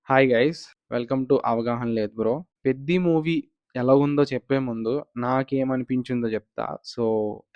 Hi guys, welcome to అవగాహన లేదు bro. Peddi movie ఎలా ఉందో చెప్పే ముందు నాకేమనిపించిందో చెప్తా. సో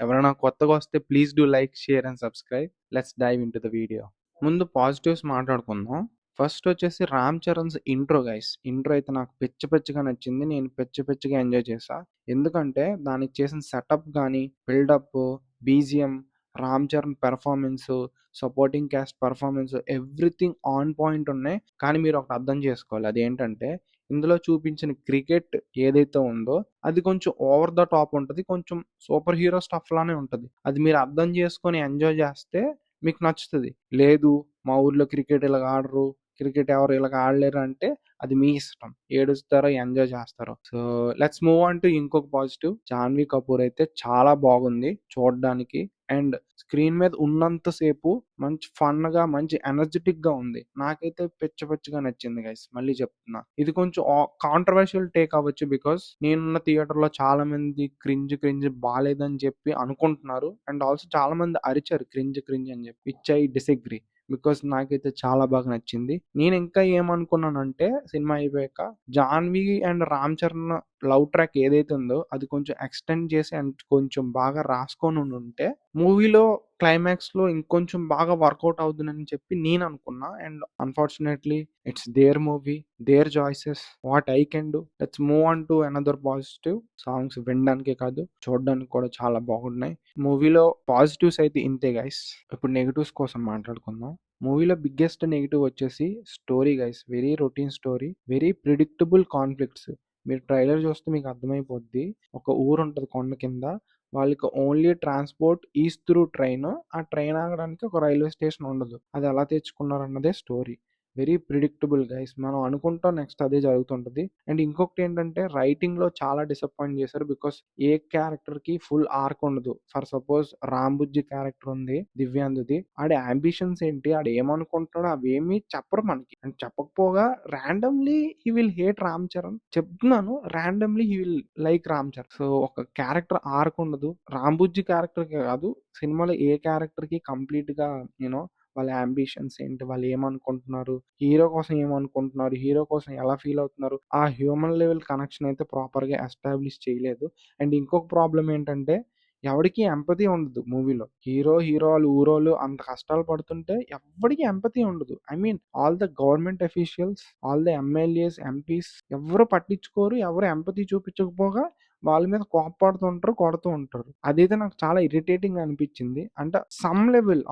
ఎవరైనా కొత్తగా వస్తే please do like, share and subscribe. Let's dive in to the video. ముందు పాజిటివ్స్ మాట్లాడుకుందాం. ఫస్ట్ వచ్చేసి Ram Charan's intro guys. Intro అయితే నాకు పిచ్చిగా నచ్చింది. నేను పిచ్చిగా ఎంజాయ్ చేశా. ఎందుకంటే దానికి చేసిన సెటప్ కానీ, buildup, BGM, Ram Charan performance, supporting cast performance, everything on point ఉన్నాయి. కానీ మీరు ఒకటి అర్థం చేసుకోవాలి, అదేంటంటే ఇందులో చూపించిన క్రికెట్ ఏదైతే ఉందో అది కొంచెం ఓవర్ ద టాప్ ఉంటుంది, కొంచెం సూపర్ హీరో స్టఫ్ లానే ఉంటుంది. అది మీరు అర్థం చేసుకొని ఎంజాయ్ చేస్తే మీకు నచ్చుతుంది. లేదు మా ఊర్లో క్రికెట్ ఇలాగ ఆడరు, క్రికెట్ ఎవరు ఇలాగ ఆడలేరు అంటే అది మీ ఇష్టం. ఏడుస్తారో ఎంజాయ్ చేస్తారో. So let's move on to ఇంకొక పాజిటివ్. జాన్వీ కపూర్ అయితే చాలా బాగుంది చూడడానికి. అండ్ స్క్రీన్ మీద ఉన్నంతసేపు మంచి ఫన్ గా, మంచి ఎనర్జెటిక్ గా ఉంది. నాకైతే పిచ్చిగా నచ్చింది గైస్. మళ్ళీ చెప్తున్నా, ఇది కొంచెం కాంట్రవర్షియల్ టేక్ అవ్వచ్చు, బికాస్ నేనున్న థియేటర్ లో చాలా మంది క్రింజ్ బాలేదని చెప్పి అనుకుంటున్నారు. అండ్ ఆల్సో చాలా మంది అరిచారు క్రింజ్ అని చెప్పి, విచ్ ఐ డిసగ్రీ. బికాస్ నాకైతే చాలా బాగా నచ్చింది. నేను ఇంకా ఏమనుకున్నానంటే సినిమా అయిపోయాక Janhvi and Ram Charan love track ఏదైతే ఉందో అది కొంచెం ఎక్స్టెండ్ చేసి అండ్ కొంచెం బాగా రాసుకొని ఉంటే మూవీలో క్లైమాక్స్ లో ఇంకొంచెం బాగా వర్కౌట్ అవుతుందని చెప్పి నేను అనుకున్నా. And unfortunately it's their movie, their choices, what I can do. Let's move on to another positive. Songs వినడానికే కాదు చూడడానికి కూడా చాలా బాగున్నాయి. మూవీలో పాజిటివ్స్ అయితే ఇంతే గైస్. ఇప్పుడు నెగిటివ్స్ కోసం మాట్లాడుకుందాం. మూవీలో బిగ్గెస్ట్ నెగిటివ్ వచ్చేసి story guys. Very routine story, very predictable conflicts. మీరు ట్రైలర్ చూస్తే మీకు అర్థమైపోద్ది. ఒక ఊరు ఉంటుంది కొండ కింద, వాళ్ళకి only transport is through train. ఆ ట్రైన్ ఆగడానికి ఒక రైల్వే స్టేషన్ ఉండదు. అది ఎలా తెచ్చుకున్నారు అన్నదే స్టోరీ. Very predictable guys. మనం అనుకుంటాం నెక్స్ట్ అదే జరుగుతుంటది. అండ్ ఇంకొకటి ఏంటంటే రైటింగ్ లో చాలా డిసప్పాయింట్ చేశారు. బికాస్ ఏ క్యారెక్టర్ కి ఫుల్ ఆర్క్ ఉండదు. ఫర్ సపోజ్ రాంబుజ్జి క్యారెక్టర్ ఉంది దివ్యాందుది, ఆడి అంబిషన్స్ ఏంటి, ఆడు ఏమనుకుంటున్నాడో అవేమీ చెప్పరు మనకి. అండ్ చెప్పకపోగా randomly he will hate Ram Charan. చెప్తున్నాను, randomly he will like Ram Charan. So ఒక క్యారెక్టర్ ఆర్క్ ఉండదు. రాంబుజ్జి క్యారెక్టర్ కి కాదు, సినిమాలో ఏ క్యారెక్టర్ కి కంప్లీట్ గా యూనో వాళ్ళ అంబిషన్స్ ఏంటి, వాళ్ళు ఏమనుకుంటున్నారు, హీరో కోసం ఏమనుకుంటున్నారు, హీరో కోసం ఎలా ఫీల్ అవుతున్నారు, ఆ హ్యూమన్ లెవెల్ కనెక్షన్ అయితే ప్రాపర్ గా ఎస్టాబ్లిష్ చేయలేదు. అండ్ ఇంకొక ప్రాబ్లం ఏంటంటే ఎవరికి ఎంపతి ఉండదు మూవీలో. హీరో వాళ్ళు ఊరోళ్ళు అంత కష్టాలు పడుతుంటే ఎవరికి ఎంపతి ఉండదు. I mean all the government officials, all the MLAs, MPs ఎవరు పట్టించుకోరు. ఎవరు ఎంపతి చూపించకపోగా వాళ్ళ మీద కోపడుతుంటారు, కొడుతూ ఉంటారు. అదైతే నాకు చాలా ఇరిటేటింగ్ అనిపించింది. అంటే సమ్ లెవెల్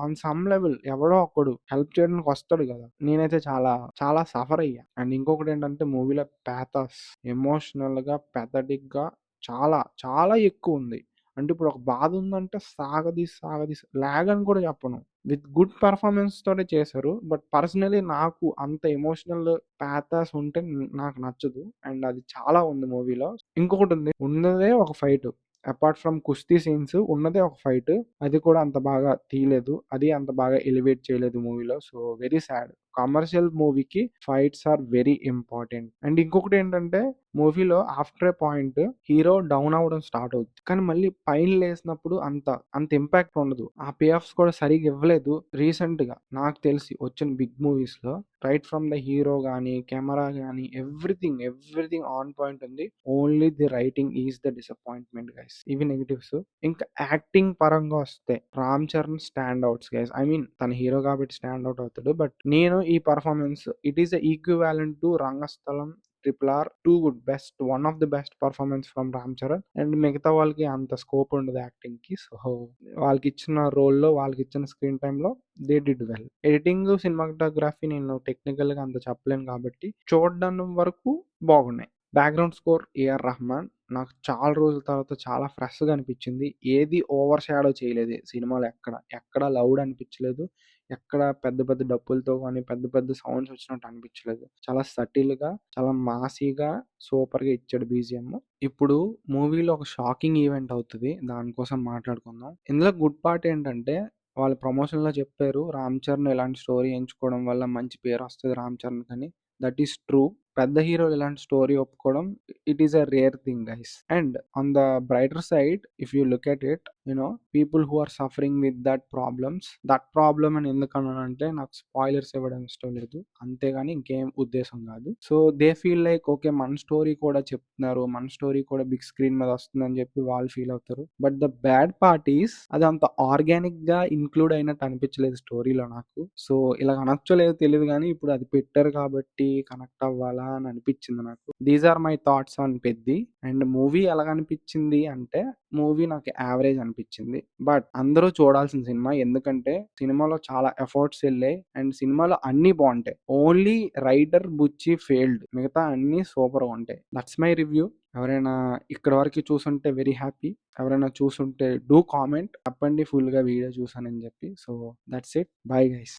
ఎవడో ఒకడు హెల్ప్ చేయడానికి వస్తాడు కదా. నేనైతే చాలా చాలా సఫర్ అయ్యా. అండ్ ఇంకొకటి ఏంటంటే మూవీలో ప్యాథస్, ఎమోషనల్ గా, పెథటిక్ గా చాలా చాలా ఎక్కువ ఉంది. అంటే ఇప్పుడు ఒక బాధ ఉందంటే సాగదీసి లాగ్ అని కూడా చెప్పను, విత్ గుడ్ పెర్ఫార్మెన్స్ తోనే చేశారు. బట్ పర్సనలీ నాకు అంత ఎమోషనల్ ప్యాథాస్ ఉంటే నాకు నచ్చదు. అండ్ అది చాలా ఉంది మూవీలో. ఇంకొకటి ఉంది, ఉన్నదే ఒక ఫైట్. అపార్ట్ ఫ్రమ్ కుస్తీ సీన్స్ ఉన్నదే ఒక ఫైట్, అది కూడా అంత బాగా తీయలేదు, అది అంత బాగా ఎలివేట్ చేయలేదు మూవీలో. So very sad. కమర్షియల్ మూవీకి fights are very important. And ఇంకొకటి ఏంటంటే మూవీలో after a point hero down అవ్వడం స్టార్ట్ అవుతుంది, కానీ మళ్ళీ పైన లేసినప్పుడు అంత అంత ఇంపాక్ట్ ఉండదు. ఆ పే ఆఫ్స్ కూడా సరిగా ఇవ్వలేదు. రీసెంట్ గా నాకు తెలిసి వచ్చిన బిగ్ మూవీస్ లో రైట్ ఫ్రమ్ ద హీరో గానీ, కెమెరా గానీ, ఎవ్రీథింగ్ ఆన్ పాయింట్ ఉంది. Only the writing is the disappointment guys. ఇవి నెగిటివ్స్. ఇంకా యాక్టింగ్ పరంగా వస్తే Ram Charan stand outs guys. I mean తన హీరో కాబట్టి స్టాండ్ అవుట్ అవుతాడు. బట్ నేను ఈ performance it is equivalent to Rangasthalam, RRR, too good, best, one of the best performance from Ram Charan. And మిగతా వాళ్ళకి అంత స్కోప్ ఉండదు యాక్టింగ్ కి. సో వాళ్ళకి ఇచ్చిన రోల్లో, వాళ్ళకి ఇచ్చిన స్క్రీన్ టైమ్ లో they did well. Editing, cinematography నేను టెక్నికల్ గా అంత చెప్పలేను కాబట్టి చూడడం వరకు బాగున్నాయి. Background score AR Rahman. నాకు చాలా రోజుల తర్వాత చాలా ఫ్రెష్ గా అనిపించింది. ఏది ఓవర్ షాడో చేయలేదు సినిమాలో. ఎక్కడ లౌడ్ అనిపించలేదు. ఎక్కడ పెద్ద డప్పులతో కానీ పెద్ద సౌండ్స్ వచ్చినట్టు అనిపించలేదు. చాలా సటిల్ గా, చాలా మాసీగా, సూపర్ గా ఇచ్చాడు బీజిఎం. ఇప్పుడు మూవీలో ఒక షాకింగ్ ఈవెంట్ అవుతుంది, దానికోసం మాట్లాడుకుందాం. ఇందులో గుడ్ పార్ట్ ఏంటంటే వాళ్ళు ప్రమోషన్ లో చెప్పారు రామ్ చరణ్ ఇలాంటి స్టోరీ ఎంచుకోవడం వల్ల మంచి పేరు వస్తుంది రామ్ చరణ్ అని. That is true. పెద్ద హీరోలు ఇలాంటి స్టోరీ ఒప్పుకోవడం it is a rare thing guys. And on the brighter side if you look at it, people who are suffering with that problem అని ఎందుకన్నానంటే నాకు స్పాయిలర్స్ ఇవ్వడం ఇష్టం లేదు, అంతేగాని ఇంకేం ఉద్దేశం కాదు. So they feel like okay మన స్టోరీ కూడా చెప్తున్నారు, మన స్టోరీ కూడా బిగ్ స్క్రీన్ మీద వస్తుందని చెప్పి వాళ్ళు ఫీల్ అవుతారు. But the bad part is అది అంత ఆర్గానిక్ గా ఇంక్లూడ్ అయినట్టు అనిపించలేదు స్టోరీలో నాకు. సో ఇలా అనొచ్చలేదు తెలియదు కానీ ఇప్పుడు అది పెట్టారు కాబట్టి కనెక్ట్ అవ్వాలా అని అనిపించింది నాకు. These are my thoughts on Peddi. And movie ఎలాగనిపించింది అంటే మూవీ నాకు యావరేజ్ అనిపించింది. బట్ అందరూ చూడాల్సిన సినిమా, ఎందుకంటే సినిమాలో చాలా ఎఫర్ట్స్ వెళ్ళాయి అండ్ సినిమాలో అన్ని బాగుంటాయి. ఓన్లీ రైటర్ బుచ్చి ఫెయిల్డ్, మిగతా అన్ని సూపర్ గా ఉంటాయి. That's my review. ఎవరైనా ఇక్కడ వరకు చూసుంటే వెరీ హ్యాపీ. ఎవరైనా చూసుంటే డూ కామెంట్, చెప్పండి ఫుల్ గా వీడియో చూసానని చెప్పి. So that's it, bye guys.